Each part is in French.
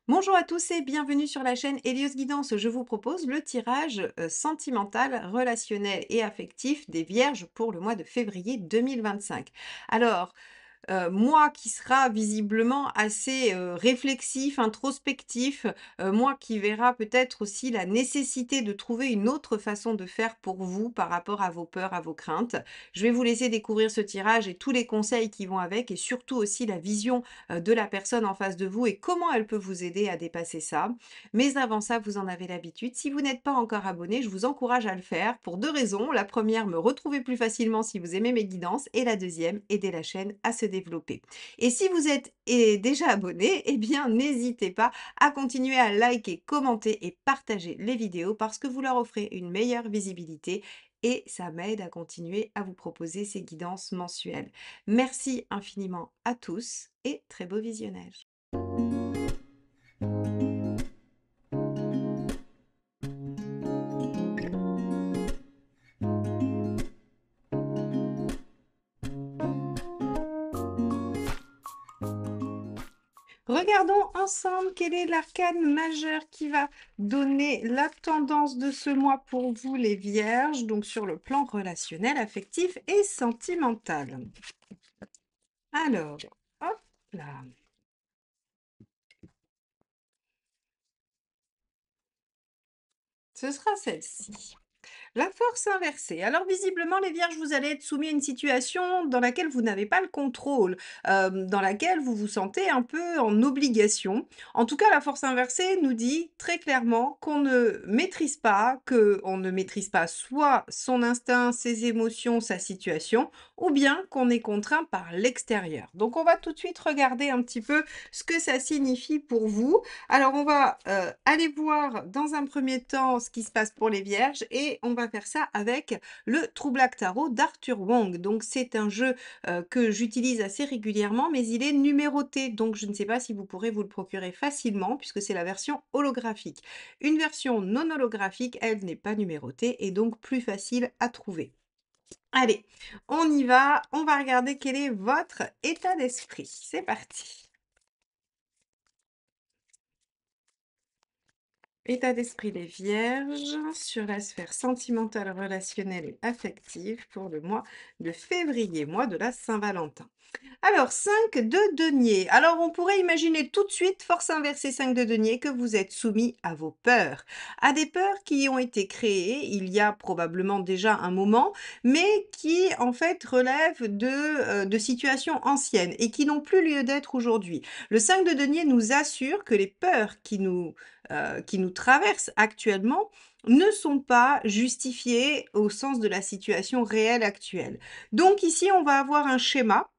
Bonjour à tous et bienvenue sur la chaîne Helios Guidance. Je vous propose le tirage sentimental, relationnel et affectif des Vierges pour le mois de février 2025. Alors, moi qui sera visiblement assez, réflexif, introspectif, moi qui verra peut-être aussi la nécessité de trouver une autre façon de faire pour vous par rapport à vos peurs, à vos craintes. Je vais vous laisser découvrir ce tirage et tous les conseils qui vont avec et surtout aussi la vision, de la personne en face de vous et comment elle peut vous aider à dépasser ça. Mais avant ça, vous en avez l'habitude, si vous n'êtes pas encore abonné, je vous encourage à le faire pour 2 raisons. La première, me retrouver plus facilement si vous aimez mes guidances et la deuxième, aider la chaîne à se développer. Et si vous êtes déjà abonné, eh bien n'hésitez pas à continuer à liker, commenter et partager les vidéos parce que vous leur offrez une meilleure visibilité et ça m'aide à continuer à vous proposer ces guidances mensuelles. Merci infiniment à tous et très beau visionnage. Regardons ensemble quel est l'arcane majeur qui va donner la tendance de ce mois pour vous les Vierges, donc sur le plan relationnel, affectif et sentimental. Alors, hop là. Ce sera celle-ci. La force inversée. Alors visiblement, les vierges, vous allez être soumis à une situation dans laquelle vous n'avez pas le contrôle, dans laquelle vous vous sentez un peu en obligation. En tout cas, la force inversée nous dit très clairement qu'on ne maîtrise pas, qu'on ne maîtrise pas soit son instinct, ses émotions, sa situation, ou bien qu'on est contraint par l'extérieur. Donc on va tout de suite regarder un petit peu ce que ça signifie pour vous. Alors, on va aller voir dans un premier temps ce qui se passe pour les vierges et on va faire ça avec le True Black Tarot d'Arthur Wong. Donc, c'est un jeu que j'utilise assez régulièrement, mais il est numéroté. Donc, je ne sais pas si vous pourrez vous le procurer facilement puisque c'est la version holographique. Une version non holographique, elle n'est pas numérotée et donc plus facile à trouver. Allez, on y va. On va regarder quel est votre état d'esprit. C'est parti. État d'esprit des Vierges sur la sphère sentimentale, relationnelle et affective pour le mois de février, mois de la Saint-Valentin. Alors, 5 de denier. Alors, on pourrait imaginer tout de suite, force inversée 5 de denier, que vous êtes soumis à vos peurs. À des peurs qui ont été créées il y a probablement déjà un moment, mais qui, en fait, relèvent de situations anciennes et qui n'ont plus lieu d'être aujourd'hui. Le 5 de denier nous assure que les peurs qui nous traversent actuellement ne sont pas justifiées au sens de la situation réelle actuelle. Donc ici, on va avoir un schéma,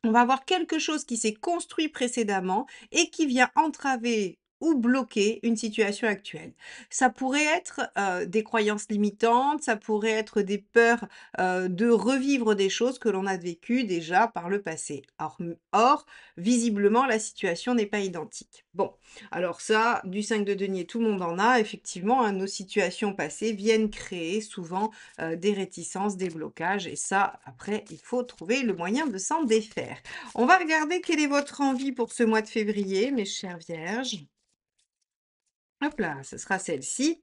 on va avoir quelque chose qui s'est construit précédemment et qui vient entraver ou bloquer une situation actuelle. Ça pourrait être des croyances limitantes, ça pourrait être des peurs de revivre des choses que l'on a vécues déjà par le passé. Or, visiblement, la situation n'est pas identique. Bon, alors ça, du 5 de denier, tout le monde en a. Effectivement, hein, nos situations passées viennent créer souvent des réticences, des blocages et ça, après, il faut trouver le moyen de s'en défaire. On va regarder quelle est votre envie pour ce mois de février, mes chères vierges. Hop là, ce sera celle-ci.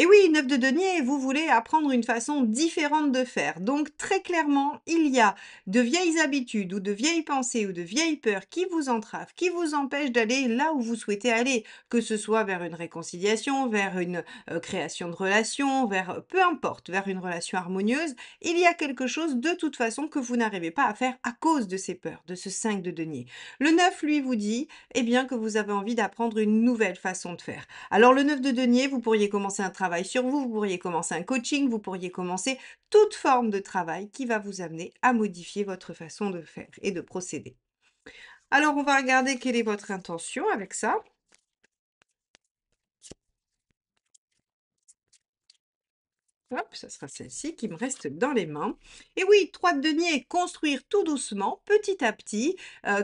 Et oui, 9 de denier, vous voulez apprendre une façon différente de faire. Donc très clairement, il y a de vieilles habitudes ou de vieilles pensées ou de vieilles peurs qui vous entravent, qui vous empêchent d'aller là où vous souhaitez aller, que ce soit vers une réconciliation, vers une création de relation, vers peu importe, vers une relation harmonieuse. Il y a quelque chose de toute façon que vous n'arrivez pas à faire à cause de ces peurs, de ce 5 de denier. Le 9, lui, vous dit eh bien, que vous avez envie d'apprendre une nouvelle façon de faire. Alors le 9 de denier, vous pourriez commencer un travail sur vous, vous pourriez commencer un coaching, vous pourriez commencer toute forme de travail qui va vous amener à modifier votre façon de faire et de procéder. Alors on va regarder quelle est votre intention avec ça. Hop, ça sera celle-ci qui me reste dans les mains. Et oui, 3 de denier, construire tout doucement, petit à petit,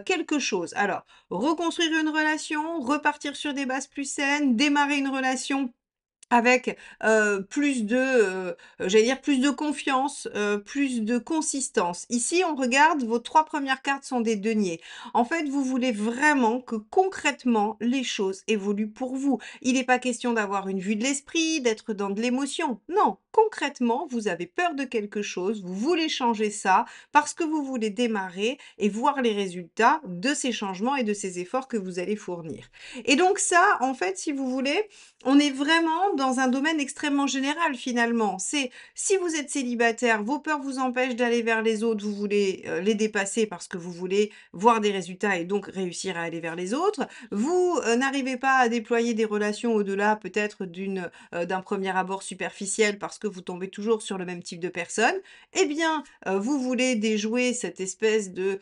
quelque chose. Alors, reconstruire une relation, repartir sur des bases plus saines, démarrer une relation avec, plus de, j'allais dire plus de confiance, plus de consistance. Ici, on regarde, vos 3 premières cartes sont des deniers. En fait, vous voulez vraiment que concrètement, les choses évoluent pour vous. Il n'est pas question d'avoir une vue de l'esprit, d'être dans de l'émotion. Non, concrètement, vous avez peur de quelque chose, vous voulez changer ça parce que vous voulez démarrer et voir les résultats de ces changements et de ces efforts que vous allez fournir. Et donc ça, en fait, si vous voulez, on est vraiment dans un domaine extrêmement général finalement. C'est si vous êtes célibataire, vos peurs vous empêchent d'aller vers les autres, vous voulez, les dépasser parce que vous voulez voir des résultats et donc réussir à aller vers les autres. Vous, n'arrivez pas à déployer des relations au-delà peut-être d'un premier abord superficiel parce que vous tombez toujours sur le même type de personne. Eh bien, vous voulez déjouer cette espèce de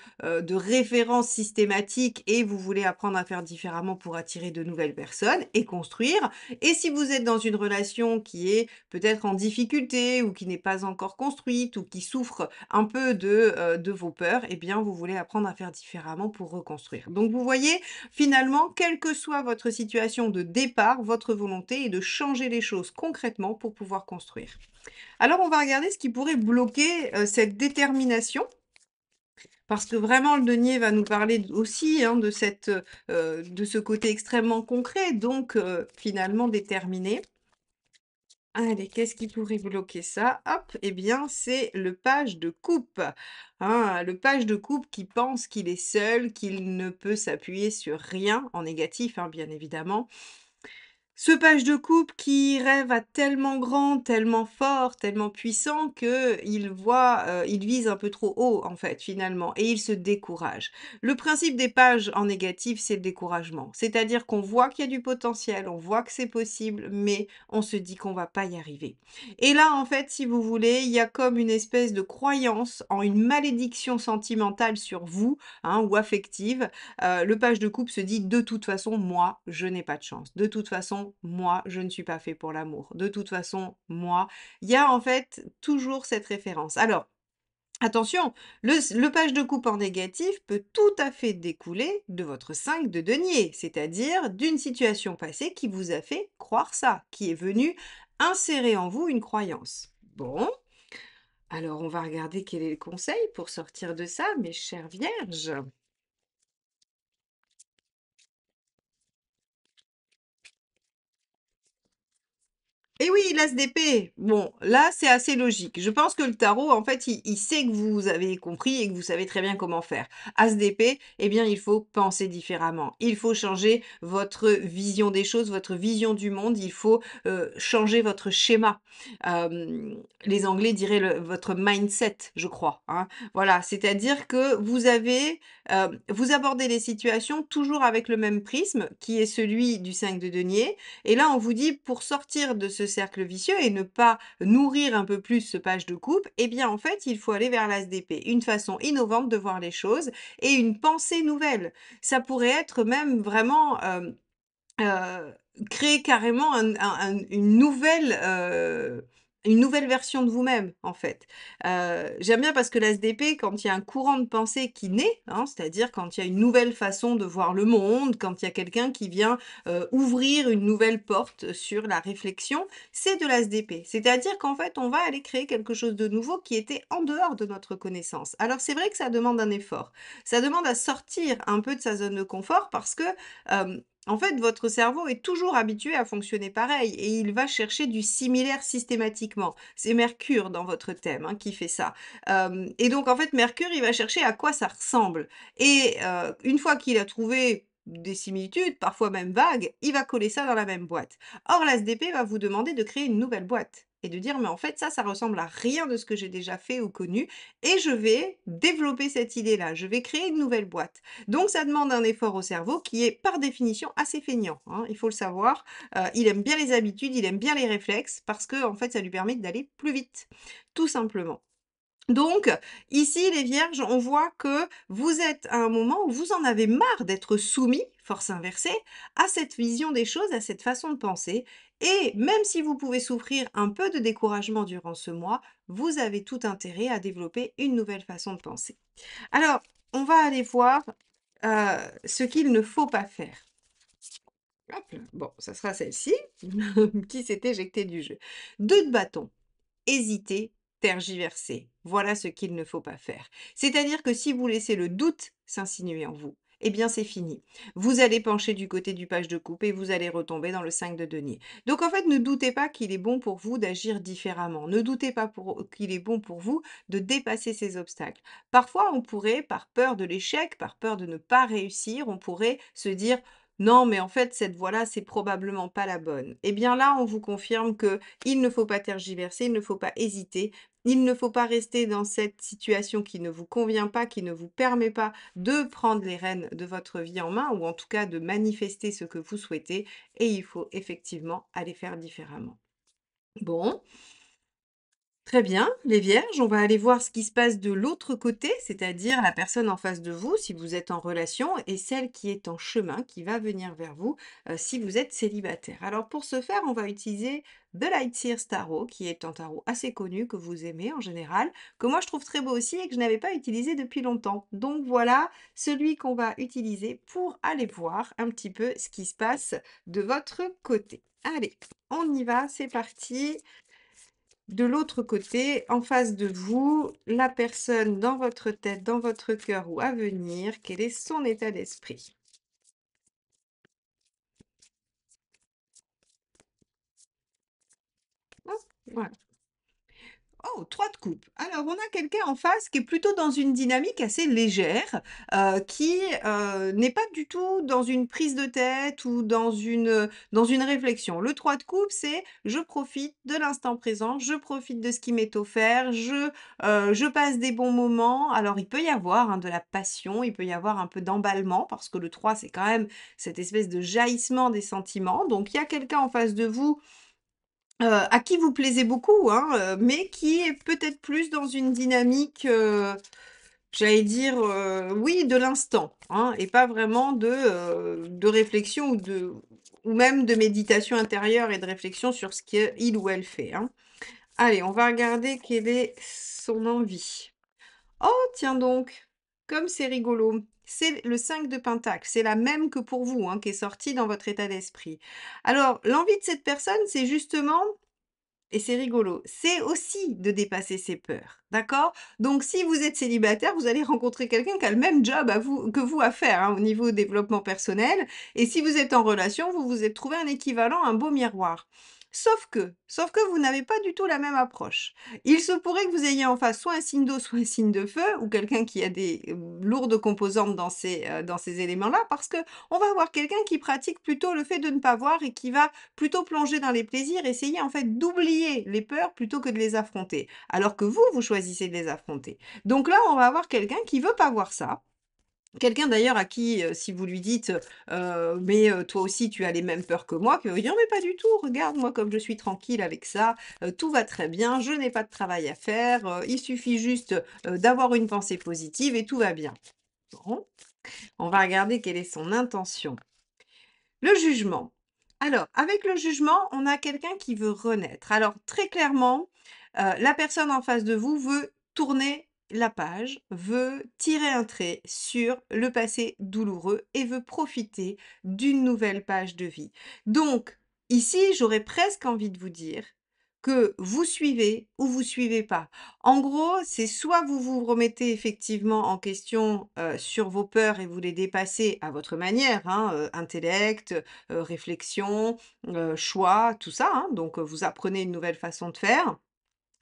référence systématique et vous voulez apprendre à faire différemment pour attirer de nouvelles personnes et construire. Et si vous êtes dans une relation qui est peut-être en difficulté ou qui n'est pas encore construite ou qui souffre un peu de vos peurs, eh bien, vous voulez apprendre à faire différemment pour reconstruire. Donc, vous voyez, finalement, quelle que soit votre situation de départ, votre volonté est de changer les choses concrètement pour pouvoir construire. Alors, on va regarder ce qui pourrait bloquer cette détermination. Parce que vraiment le denier va nous parler aussi, hein, de ce côté extrêmement concret, donc finalement déterminé. Allez, qu'est-ce qui pourrait bloquer ça? Hop, eh bien, c'est le page de coupe. Hein, le page de coupe qui pense qu'il est seul, qu'il ne peut s'appuyer sur rien, en négatif, hein, bien évidemment. Ce page de coupe qui rêve à tellement grand, tellement fort, tellement puissant qu'il voit, il vise un peu trop haut en fait finalement et il se décourage. Le principe des pages en négatif, c'est le découragement. C'est-à-dire qu'on voit qu'il y a du potentiel, on voit que c'est possible, mais on se dit qu'on va pas y arriver. Et là, en fait, si vous voulez, il y a comme une espèce de croyance en une malédiction sentimentale sur vous, hein, ou affective, le page de coupe se dit: «De toute façon, moi, je n'ai pas de chance. De toute façon, moi, je ne suis pas fait pour l'amour. De toute façon, moi». Il y a en fait toujours cette référence. Alors, attention, le page de coupe en négatif peut tout à fait découler de votre 5 de denier, c'est-à-dire d'une situation passée qui vous a fait croire ça, qui est venue insérer en vous une croyance. Bon, alors on va regarder quel est le conseil pour sortir de ça, mes chères vierges. Et oui, l'as d'épée. Bon, là, c'est assez logique. Je pense que le tarot, en fait, il sait que vous avez compris et que vous savez très bien comment faire. As d'épée, eh bien, il faut penser différemment. Il faut changer votre vision des choses, votre vision du monde. Il faut changer votre schéma. Les Anglais diraient votre mindset, je crois. Hein. Voilà, c'est-à-dire que vous abordez les situations toujours avec le même prisme, qui est celui du 5 de denier, et là, on vous dit, pour sortir de ce cercle vicieux et ne pas nourrir un peu plus ce page de coupe, eh bien, en fait, il faut aller vers l'as d'épée. Une façon innovante de voir les choses et une pensée nouvelle. Ça pourrait être même vraiment Heu, créer carrément une nouvelle version de vous-même, en fait. J'aime bien parce que l'ASDP, quand il y a un courant de pensée qui naît, hein, c'est-à-dire quand il y a une nouvelle façon de voir le monde, quand il y a quelqu'un qui vient, ouvrir une nouvelle porte sur la réflexion, c'est de l'ASDP. C'est-à-dire qu'en fait, on va aller créer quelque chose de nouveau qui était en dehors de notre connaissance. Alors c'est vrai que ça demande un effort. Ça demande à sortir un peu de sa zone de confort parce que, en fait, votre cerveau est toujours habitué à fonctionner pareil et il va chercher du similaire systématiquement. C'est Mercure dans votre thème, hein, qui fait ça. Et donc en fait, Mercure, il va chercher à quoi ça ressemble et une fois qu'il a trouvé des similitudes, parfois même vagues, il va coller ça dans la même boîte. Or, l'ASDP va vous demander de créer une nouvelle boîte et de dire: «Mais en fait, ça ressemble à rien de ce que j'ai déjà fait ou connu et je vais développer cette idée-là. Je vais créer une nouvelle boîte». Donc ça demande un effort au cerveau qui est par définition assez feignant, hein, il faut le savoir. Il aime bien les habitudes, il aime bien les réflexes parce que en fait, ça lui permet d'aller plus vite, tout simplement. Donc ici, les vierges, on voit que vous êtes à un moment où vous en avez marre d'être soumis, force inversée, à cette vision des choses, à cette façon de penser et même si vous pouvez souffrir un peu de découragement durant ce mois, vous avez tout intérêt à développer une nouvelle façon de penser. Alors, on va aller voir ce qu'il ne faut pas faire. Hop là. Bon, ça sera celle-ci qui s'est éjectée du jeu. 2 de bâton. Hésiter, tergiverser. Voilà ce qu'il ne faut pas faire. C'est-à-dire que si vous laissez le doute s'insinuer en vous, eh bien c'est fini. Vous allez pencher du côté du page de coupe et vous allez retomber dans le 5 de denier. Donc en fait, ne doutez pas qu'il est bon pour vous d'agir différemment. Ne doutez pas qu'il est bon pour vous de dépasser ces obstacles. Parfois, on pourrait, par peur de l'échec, par peur de ne pas réussir, on pourrait se dire non, mais en fait, cette voie-là, c'est probablement pas la bonne. Eh bien là, on vous confirme que il ne faut pas tergiverser, il ne faut pas hésiter, il ne faut pas rester dans cette situation qui ne vous convient pas, qui ne vous permet pas de prendre les rênes de votre vie en main ou en tout cas de manifester ce que vous souhaitez et il faut effectivement aller faire différemment. Bon, très bien, les vierges, on va aller voir ce qui se passe de l'autre côté, c'est-à-dire la personne en face de vous, si vous êtes en relation, et celle qui est en chemin, qui va venir vers vous, si vous êtes célibataire. Alors pour ce faire, on va utiliser The Lightseers Tarot, qui est un tarot assez connu, que vous aimez en général, que moi je trouve très beau aussi et que je n'avais pas utilisé depuis longtemps. Donc voilà celui qu'on va utiliser pour aller voir un petit peu ce qui se passe de votre côté. Allez, on y va, c'est parti. De l'autre côté, en face de vous, la personne dans votre tête, dans votre cœur ou à venir, quel est son état d'esprit? Hop, voilà. Oh, 3 de coupe. Alors, on a quelqu'un en face qui est plutôt dans une dynamique assez légère, qui, n'est pas du tout dans une prise de tête ou dans une réflexion. Le 3 de coupe, c'est: «Je profite de l'instant présent, je profite de ce qui m'est offert, je passe des bons moments». Alors, il peut y avoir, hein, de la passion, il peut y avoir un peu d'emballement parce que le 3, c'est quand même cette espèce de jaillissement des sentiments. Donc il y a quelqu'un en face de vous à qui vous plaisez beaucoup, hein, mais qui est peut-être plus dans une dynamique, j'allais dire, oui, de l'instant, hein, et pas vraiment de réflexion ou même de méditation intérieure et de réflexion sur ce qu'il ou elle fait, hein. Allez, on va regarder quelle est son envie. Oh, tiens donc! Comme c'est rigolo. C'est le 5 de pentacle, c'est la même que pour vous, hein, qui est sortie dans votre état d'esprit. Alors, l'envie de cette personne, c'est justement et c'est rigolo, c'est aussi de dépasser ses peurs, d'accord? Donc si vous êtes célibataire, vous allez rencontrer quelqu'un qui a le même job à vous que vous à faire, hein, au niveau développement personnel et si vous êtes en relation, vous vous êtes trouvé un équivalent, un beau miroir. Sauf que vous n'avez pas du tout la même approche. Il se pourrait que vous ayez en face soit un signe d'eau, soit un signe de feu ou quelqu'un qui a des, lourdes composantes dans ces éléments-là parce que on va avoir quelqu'un qui pratique plutôt le fait de ne pas voir et qui va plutôt plonger dans les plaisirs, essayer en fait d'oublier les peurs plutôt que de les affronter. Alors que vous, vous choisissez de les affronter. Donc là, on va avoir quelqu'un qui veut pas voir ça. Quelqu'un d'ailleurs à qui, si vous lui dites, «Mais, toi aussi tu as les mêmes peurs que moi», qu'il va vous dire: «Mais pas du tout, regarde moi comme je suis tranquille avec ça, tout va très bien, je n'ai pas de travail à faire, il suffit juste, d'avoir une pensée positive et tout va bien». Bon, on va regarder quelle est son intention. Le jugement. Alors, avec le jugement, on a quelqu'un qui veut renaître. Alors, très clairement, la personne en face de vous veut tourner la page, veut tirer un trait sur le passé douloureux et veut profiter d'une nouvelle page de vie. Donc, ici, j'aurais presque envie de vous dire que vous suivez ou vous suivez pas. En gros, c'est soit vous vous remettez effectivement en question, sur vos peurs et vous les dépassez à votre manière, hein, intellect, réflexion, choix, tout ça, hein, donc vous apprenez une nouvelle façon de faire.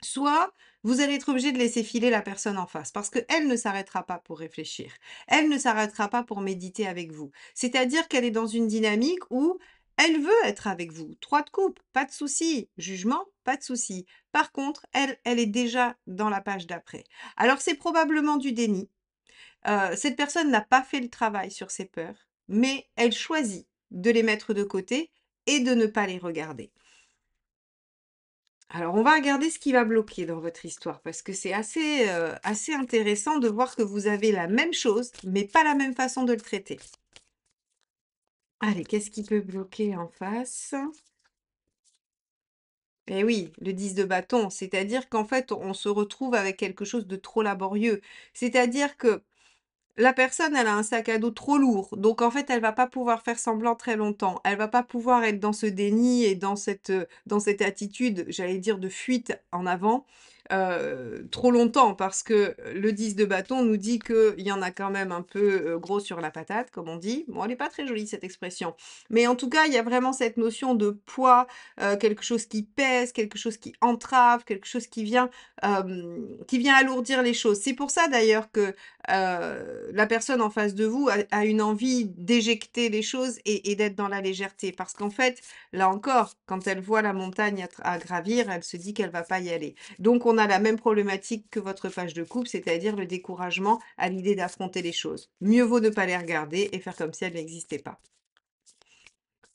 Soit vous allez être obligé de laisser filer la personne en face parce qu'elle ne s'arrêtera pas pour réfléchir. Elle ne s'arrêtera pas pour méditer avec vous. C'est-à-dire qu'elle est dans une dynamique où elle veut être avec vous. 3 de coupe, pas de souci. Jugement, pas de souci. Par contre, elle est déjà dans la page d'après. Alors c'est probablement du déni. Cette personne n'a pas fait le travail sur ses peurs, mais elle choisit de les mettre de côté et de ne pas les regarder. Alors, on va regarder ce qui va bloquer dans votre histoire parce que c'est assez intéressant de voir que vous avez la même chose, mais pas la même façon de le traiter. Allez, qu'est-ce qui peut bloquer en face? Eh oui, le 10 de bâton, c'est-à-dire qu'en fait, on se retrouve avec quelque chose de trop laborieux. C'est-à-dire que La personne, elle a un sac à dos trop lourd, donc en fait, elle va pas pouvoir faire semblant très longtemps. Elle va pas pouvoir être dans ce déni et dans cette attitude, j'allais dire de fuite en avant, trop longtemps parce que le 10 de bâton nous dit qu'il y en a quand même un peu, gros sur la patate, comme on dit. Bon, elle est pas très jolie cette expression, mais en tout cas, il y a vraiment cette notion de poids, quelque chose qui pèse, quelque chose qui entrave, quelque chose qui vient alourdir les choses. C'est pour ça d'ailleurs que la personne en face de vous a une envie d'éjecter les choses et d'être dans la légèreté. Parce qu'en fait, là encore, quand elle voit la montagne à gravir, elle se dit qu'elle va pas y aller. Donc on a la même problématique que votre page de coupe, c'est-à-dire le découragement à l'idée d'affronter les choses. Mieux vaut ne pas les regarder et faire comme si elles n'existaient pas.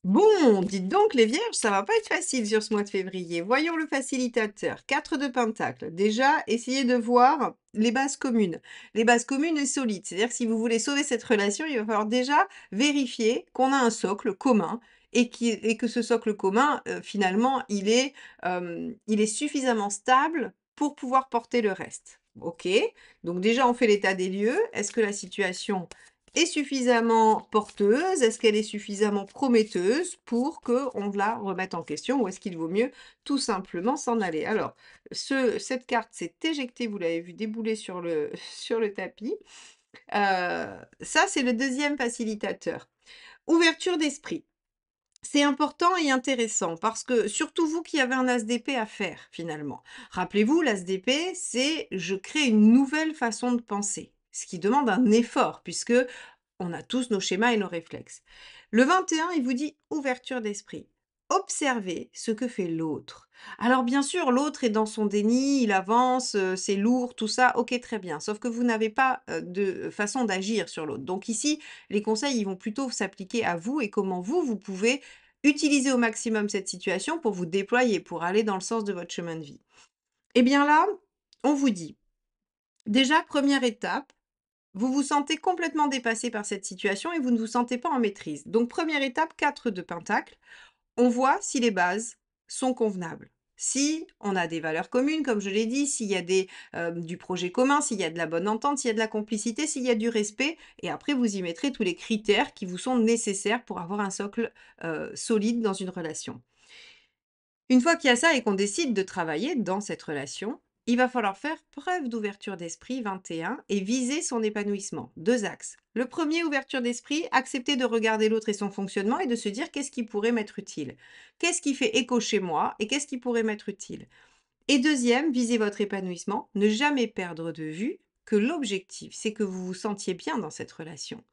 Bon, dites donc les vierges, ça va pas être facile sur ce mois de février. Voyons le facilitateur. 4 de Pentacle. Déjà, essayez de voir les bases communes. Les bases communes et solides. C'est-à-dire que si vous voulez sauver cette relation, il va falloir déjà vérifier qu'on a un socle commun et que ce socle commun, finalement, il est suffisamment stable pour pouvoir porter le reste. Ok, donc déjà on fait l'état des lieux. Est-ce que la situation est suffisamment porteuse? Est-ce qu'elle est suffisamment prometteuse pour qu'on la remette en question? Ou est-ce qu'il vaut mieux tout simplement s'en aller? Alors, cette carte s'est éjectée, vous l'avez vu débouler sur sur le tapis. Ça, c'est le deuxième facilitateur. Ouverture d'esprit. C'est important et intéressant parce que surtout vous qui avez un as d'épée à faire finalement. Rappelez-vous, l'as d'épée, c'est je crée une nouvelle façon de penser, ce qui demande un effort puisque on a tous nos schémas et nos réflexes. Le 21, il vous dit ouverture d'esprit. Observez ce que fait l'autre. Alors bien sûr, l'autre est dans son déni, il avance, c'est lourd, tout ça, ok, très bien. Sauf que vous n'avez pas de façon d'agir sur l'autre. Donc ici, les conseils, ils vont plutôt s'appliquer à vous et comment vous pouvez utiliser au maximum cette situation pour vous déployer, pour aller dans le sens de votre chemin de vie. Eh bien là, on vous dit, déjà, première étape, vous vous sentez complètement dépassé par cette situation et vous ne vous sentez pas en maîtrise. Donc première étape, 4 de Pentacle, on voit si les bases sont convenables. Si on a des valeurs communes, comme je l'ai dit, s'il y a du projet commun, s'il y a de la bonne entente, s'il y a de la complicité, s'il y a du respect, et après vous y mettrez tous les critères qui vous sont nécessaires pour avoir un socle solide dans une relation. Une fois qu'il y a ça et qu'on décide de travailler dans cette relation, il va falloir faire preuve d'ouverture d'esprit 21 et viser son épanouissement. Deux axes. Le premier, ouverture d'esprit, accepter de regarder l'autre et son fonctionnement et de se dire qu'est-ce qui pourrait m'être utile. Qu'est-ce qui fait écho chez moi et qu'est-ce qui pourrait m'être utile. Et deuxième, viser votre épanouissement, ne jamais perdre de vue que l'objectif, c'est que vous vous sentiez bien dans cette relation.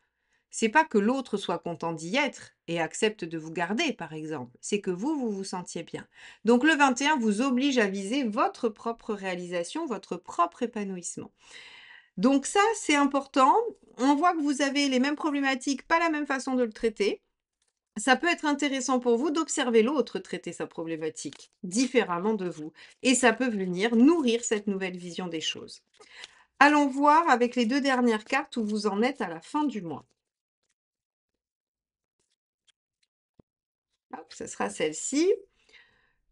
C'est pas que l'autre soit content d'y être et accepte de vous garder, par exemple. C'est que vous vous sentiez bien. Donc le 21 vous oblige à viser votre propre réalisation, votre propre épanouissement. Donc ça, c'est important. On voit que vous avez les mêmes problématiques, pas la même façon de le traiter. Ça peut être intéressant pour vous d'observer l'autre traiter sa problématique différemment de vous. Et ça peut venir nourrir cette nouvelle vision des choses. Allons voir avec les deux dernières cartes où vous en êtes à la fin du mois. Hop, ce sera celle-ci.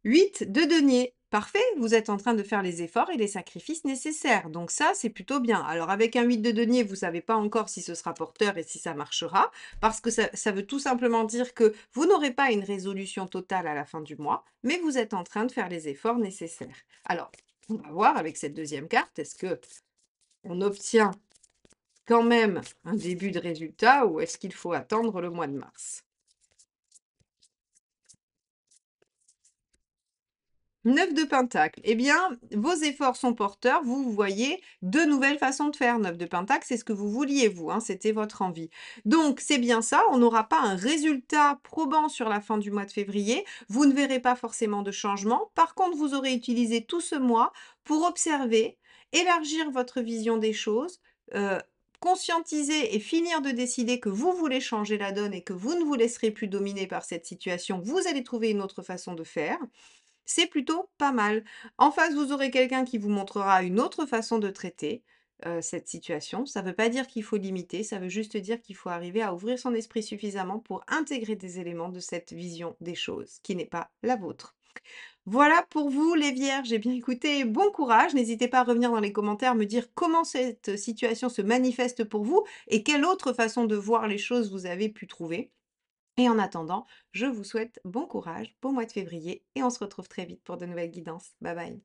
8 de denier. Parfait, vous êtes en train de faire les efforts et les sacrifices nécessaires. Donc ça, c'est plutôt bien. Alors avec un 8 de denier, vous ne savez pas encore si ce sera porteur et si ça marchera, parce que ça veut tout simplement dire que vous n'aurez pas une résolution totale à la fin du mois, mais vous êtes en train de faire les efforts nécessaires. Alors, on va voir avec cette deuxième carte, est-ce que on obtient quand même un début de résultat ou est-ce qu'il faut attendre le mois de mars? 9 de Pentacle. Eh bien, vos efforts sont porteurs. Vous voyez de nouvelles façons de faire. 9 de Pentacle, c'est ce que vous vouliez, vous. Hein, c'était votre envie. Donc, c'est bien ça. On n'aura pas un résultat probant sur la fin du mois de février. Vous ne verrez pas forcément de changement. Par contre, vous aurez utilisé tout ce mois pour observer, élargir votre vision des choses, euh, conscientiser et finir de décider que vous voulez changer la donne et que vous ne vous laisserez plus dominer par cette situation. Vous allez trouver une autre façon de faire. C'est plutôt pas mal. En face, vous aurez quelqu'un qui vous montrera une autre façon de traiter. cette situation. Ça ne veut pas dire qu'il faut limiter, ça veut juste dire qu'il faut arriver à ouvrir son esprit suffisamment pour intégrer des éléments de cette vision des choses qui n'est pas la vôtre. Voilà pour vous les vierges. Eh bien écoutez, bon courage. N'hésitez pas à revenir dans les commentaires, me dire comment cette situation se manifeste pour vous et quelle autre façon de voir les choses vous avez pu trouver. Et en attendant, je vous souhaite bon courage, bon mois de février et on se retrouve très vite pour de nouvelles guidances. Bye bye.